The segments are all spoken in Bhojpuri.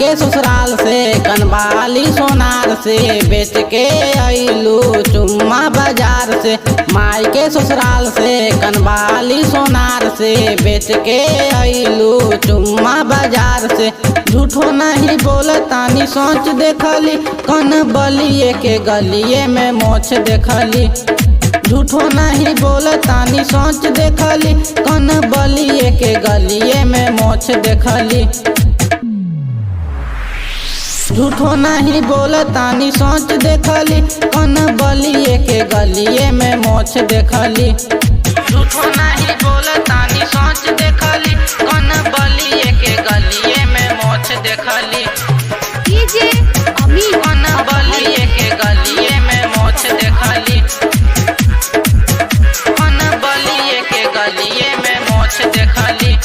के ससुराल से कनवाली सोनार से बेच के अइलू चुम्मा बाजार से। माई के ससुराल से कनवाली सोनार से बेच के अइलू चुम्मा बाजार से। झूठो नहीं बोलतानी सोच देखली कन बलिए के गलिए में मोछ देखली। झूठो नहीं बोलतानी सोच देखली कन बलिए के गलिए में मोछ देखली। झूठो नहीं बोलतानी सोच देखली कन बलिए के गलिए में मोछ देखली। झूठो नहीं बोलतानी सोच देखली कन बलिए के गलिए में मोछ देखली। डीजे अमित कन बलिए के गलिए में मोछ देखली। कन बलिए के गलिए में मोछ देखली।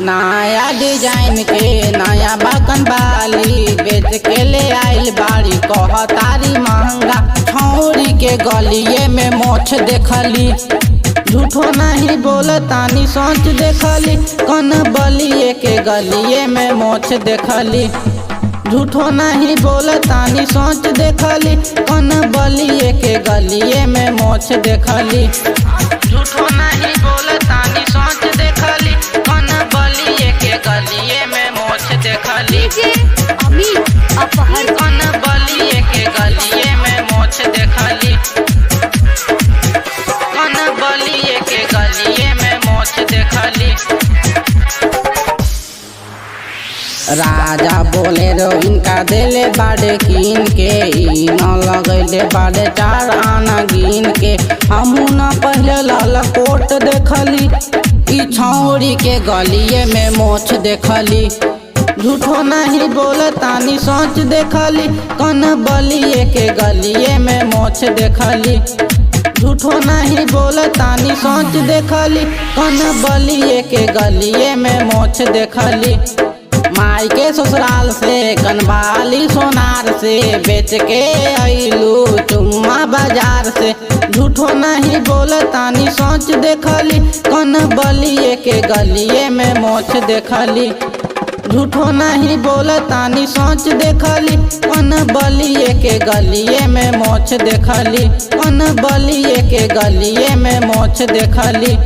नया डिजाइन के नया बकन बाली बेच के ले आइल बाड़ी कहतारी महंगा। छौरी के गलिए में मोछ देखली। झूठो नहीं बोलतानी सोच देखली कन बलिए के गलिए में मोछ देखली। झूठो नहीं बोलतानी सोच देखली कन बलिए के गलिए में मोछ देखली। झूठो नहीं बोलतानी सोच देखली कन बलिए के गलिए में मोछ देखली। डीजे अमित अपहर कन बलिए के गलिए में मोछ देखली। कन बलिए के गलिए में मोछ देखली। राजा बोले रो इनका देले बाड़े कीन के ई न लगैले बाड़े 4 आना गिन के। हमू न पहले लाल कोट देखली ई छौरी के गलिए में मोछ देखली। झूठो नहीं बोलतानी सोच देखली कन बलिए के गलिए में मोछ देखली। झूठो नहीं बोलतानी सोच देखली कन बलिए के गलिए में मोछ देखली। माई के ससुराल से कनवाली सोनार से बेच के अइलू चुम्मा बाजार से। झूठो नहीं बोलतानी सोच देखली कन बलिए के गलिए में मोछ देखली। झूठो नहीं बोलतानी सोच देखली कन बलिए के गलिए में मोछ देखली। कन बलिए के गलिए में मोछ देखली।